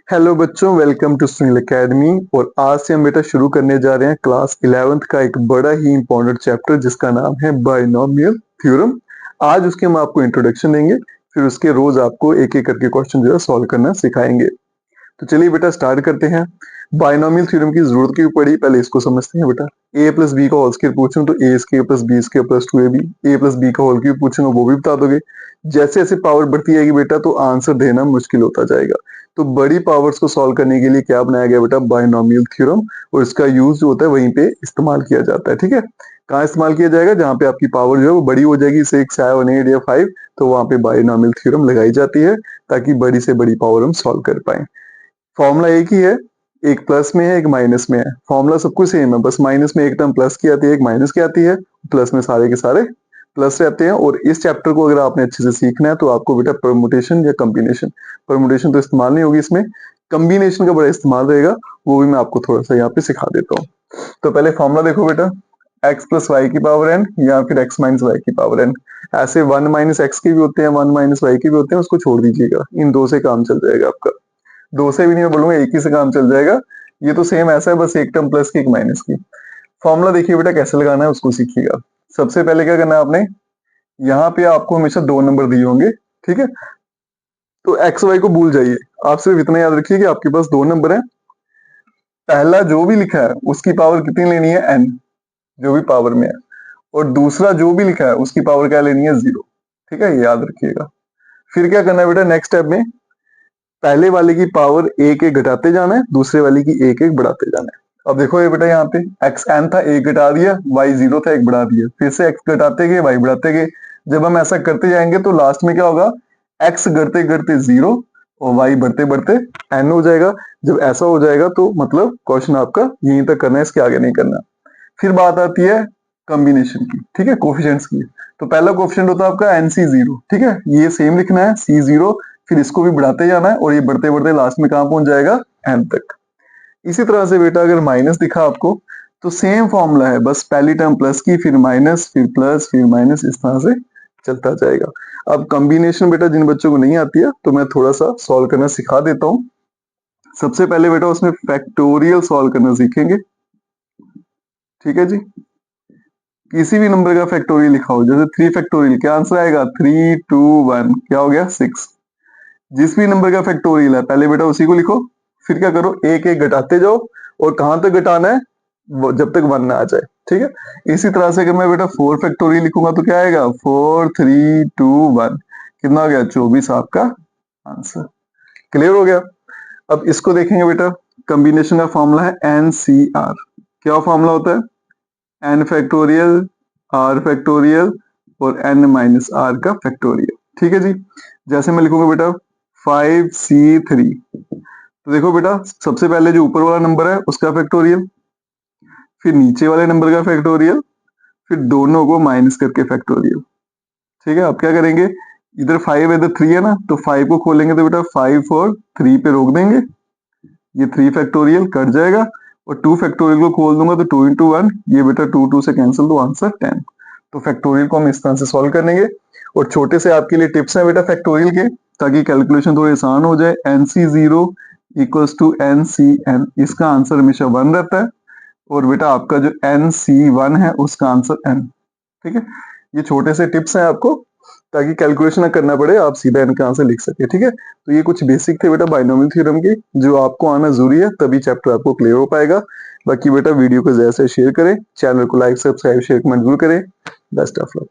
Hello बच्चों, welcome to Sunil academy. और आज से हम बेटा शुरू करने जा रहे हैं क्लास 11th का एक बड़ा ही इंपॉर्टेंट चैप्टर जिसका नाम है बाइनोमियल थ्योरम। आज उसके हम आपको इंट्रोडक्शन देंगे, फिर उसके रोज आपको एक एक करके क्वेश्चन जो है सॉल्व करना सिखाएंगे। तो चलिए बेटा स्टार्ट करते हैं। बाइनोमियल थ्योरम की जरूरत क्यों पड़ी, पहले इसको समझते हैं बेटा। ए प्लस बी का होल स्क्वायर पूछूं तो a square plus b square plus 2ab, a plus b का होल क्यूब पूछूंगा वो भी बता दोगे। जैसे जैसे पावर बढ़ती जाएगी बेटा तो आंसर देना मुश्किल होता जाएगा। तो बड़ी पावर्स को सॉल्व करने के लिए क्या बनाया गया बेटा, बाइनोमियल थ्योरम। और इसका यूज जो होता है वहीं पे इस्तेमाल किया जाता है। ठीक है, कहाँ इस्तेमाल किया जाएगा, जहाँ पे आपकी पावर जो है वो बड़ी हो जाएगी 6, 7, 8 या 5, तो वहां पे बाइनोमियल थ्योरम लगाई जाती है ताकि बड़ी से बड़ी पावर हम सॉल्व कर पाए। फॉर्मूला एक ही है, एक प्लस में है एक माइनस में है। फॉर्मूला सब कुछ सेम है, बस माइनस में एक टर्म प्लस की आती है एक माइनस की आती है, प्लस में सारे के सारे प्लस रहते हैं। और इस चैप्टर को अगर आपने अच्छे से सीखना है तो आपको बेटा परमुटेशन या कॉम्बिनेशन, परमुटेशन तो इस्तेमाल नहीं होगी इसमें, कॉम्बिनेशन का बड़ा इस्तेमाल रहेगा, वो भी मैं आपको थोड़ा सा यहाँ पे सिखा देता हूँ। तो पहले फॉर्मूला देखो बेटा, x प्लस वाई की पावर n या फिर x माइनस वाई की पावर n। ऐसे 1 माइनस एक्स के भी होते हैं, 1 माइनस वाई के भी होते हैं, उसको छोड़ दीजिएगा, इन दो से काम चल जाएगा आपका। दो से भी नहीं मैं बोलूंगा, एक ही से काम चल जाएगा। ये तो सेम ऐसा है, बस एक टर्म प्लस की एक माइनस की। फॉर्मूला देखिए बेटा कैसे लगाना है उसको सीखिएगा। सबसे पहले क्या करना है आपने, यहाँ पे आपको हमेशा 2 नंबर दिए होंगे। ठीक है, तो एक्स वाई को भूल जाइए, आप सिर्फ इतना याद रखिए कि आपके पास 2 नंबर है। पहला जो भी लिखा है उसकी पावर कितनी लेनी है, एन, जो भी पावर में है। और दूसरा जो भी लिखा है उसकी पावर क्या लेनी है, 0। ठीक है, ये याद रखिएगा। फिर क्या करना है बेटा, नेक्स्ट स्टेप में पहले वाले की पावर एक एक घटाते जाना है, दूसरे वाले की एक एक बढ़ाते जाना है। अब देखो ये बेटा, यहाँ पे एक्स एन था, एक घटा दिया, वाई 0 था, एक बढ़ा दिया, फिर से एक्स घटाते गए वाई बढ़ाते गए। जब हम ऐसा करते जाएंगे तो लास्ट में क्या होगा, एक्स घटते घटते 0 और वाई बढ़ते बढ़ते एन हो जाएगा। जब ऐसा हो जाएगा तो मतलब क्वेश्चन आपका यहीं तक करना है, इसके आगे नहीं करना। फिर बात आती है कॉम्बिनेशन की, ठीक है, कोफिशिएंट्स की। तो पहला कोफिशिएंट होता है आपका NC0। ठीक है, ये सेम लिखना है C0, फिर इसको भी बढ़ाते जाना है और ये बढ़ते बढ़ते लास्ट में कहां पहुंच जाएगा, n तक। इसी तरह से बेटा अगर माइनस दिखा आपको तो सेम फॉर्मूला है, बस पहली टर्म प्लस की, फिर माइनस, फिर प्लस, फिर माइनस, इस तरह से चलता जाएगा। अब कॉम्बिनेशन बेटा जिन बच्चों को नहीं आती है तो मैं थोड़ा सा सॉल्व करना सिखा देता हूँ। सबसे पहले बेटा उसमें फैक्टोरियल सॉल्व करना सीखेंगे। ठीक है जी, किसी भी नंबर का फैक्टोरियल लिखा हो, जैसे 3 फैक्टोरियल, क्या आंसर आएगा, 3, 2, 1, क्या हो गया, 6। जिस भी नंबर का फैक्टोरियल है पहले बेटा उसी को लिखो, फिर क्या करो, एक एक घटाते जाओ। और कहां तक घटाना है, जब तक 1 ना आ जाए। ठीक है, इसी तरह से अगर मैं बेटा 4 फैक्टोरियल लिखूंगा तो क्या आएगा, 4, 3, 2, 1, कितना हो गया, 24 आपका आंसर। क्लियर हो गया। अब इसको देखेंगे बेटा, कॉम्बिनेशन का फॉर्मूला है NCR। क्या फॉर्मूला होता है, n फैक्टोरियल, r फैक्टोरियल और n माइनस r का फैक्टोरियल। ठीक है जी, जैसे मैं लिखूंगा बेटा 5C3, तो देखो बेटा सबसे पहले जो ऊपर वाला नंबर है उसका फैक्टोरियल, फिर नीचे वाले नंबर का फैक्टोरियल, फिर दोनों को माइनस करके फैक्टोरियल। ठीक है, अब क्या करेंगे, इधर 5 है इधर 3 है ना, तो 5 को खोलेंगे तो बेटा 5 और 3 पे रोक देंगे, ये 3 फैक्टोरियल कट जाएगा। और 2 फैक्टोरियल को खोल दूंगा तो 2 इंटू 1, ये बेटा 2 2 से कैंसिल, तो आंसर 10। तो फैक्टोरियल को हम इस तरह से सॉल्व करेंगे। और छोटे से आपके लिए टिप्स हैं बेटा फैक्टोरियल के, ताकि कैलकुलेशन थोड़ी आसान हो जाए। NC0 इक्वल्स टू NCN, इसका आंसर हमेशा 1 रहता है। और बेटा आपका जो NC1 है उसका आंसर n। ठीक है, ये छोटे से टिप्स हैं आपको, ताकि कैलकुलेशन ना करना पड़े, आप सीधा इनका आंसर लिख सके। ठीक है, तो ये कुछ बेसिक थे बेटा बाइनोमियल थ्योरम के, जो आपको आना जरूरी है, तभी चैप्टर आपको क्लियर हो पाएगा। बाकी बेटा वीडियो को ज्यादा से शेयर करें, चैनल को लाइक, सब्सक्राइब, शेयर, कमेंट जरूर करें। Best of luck.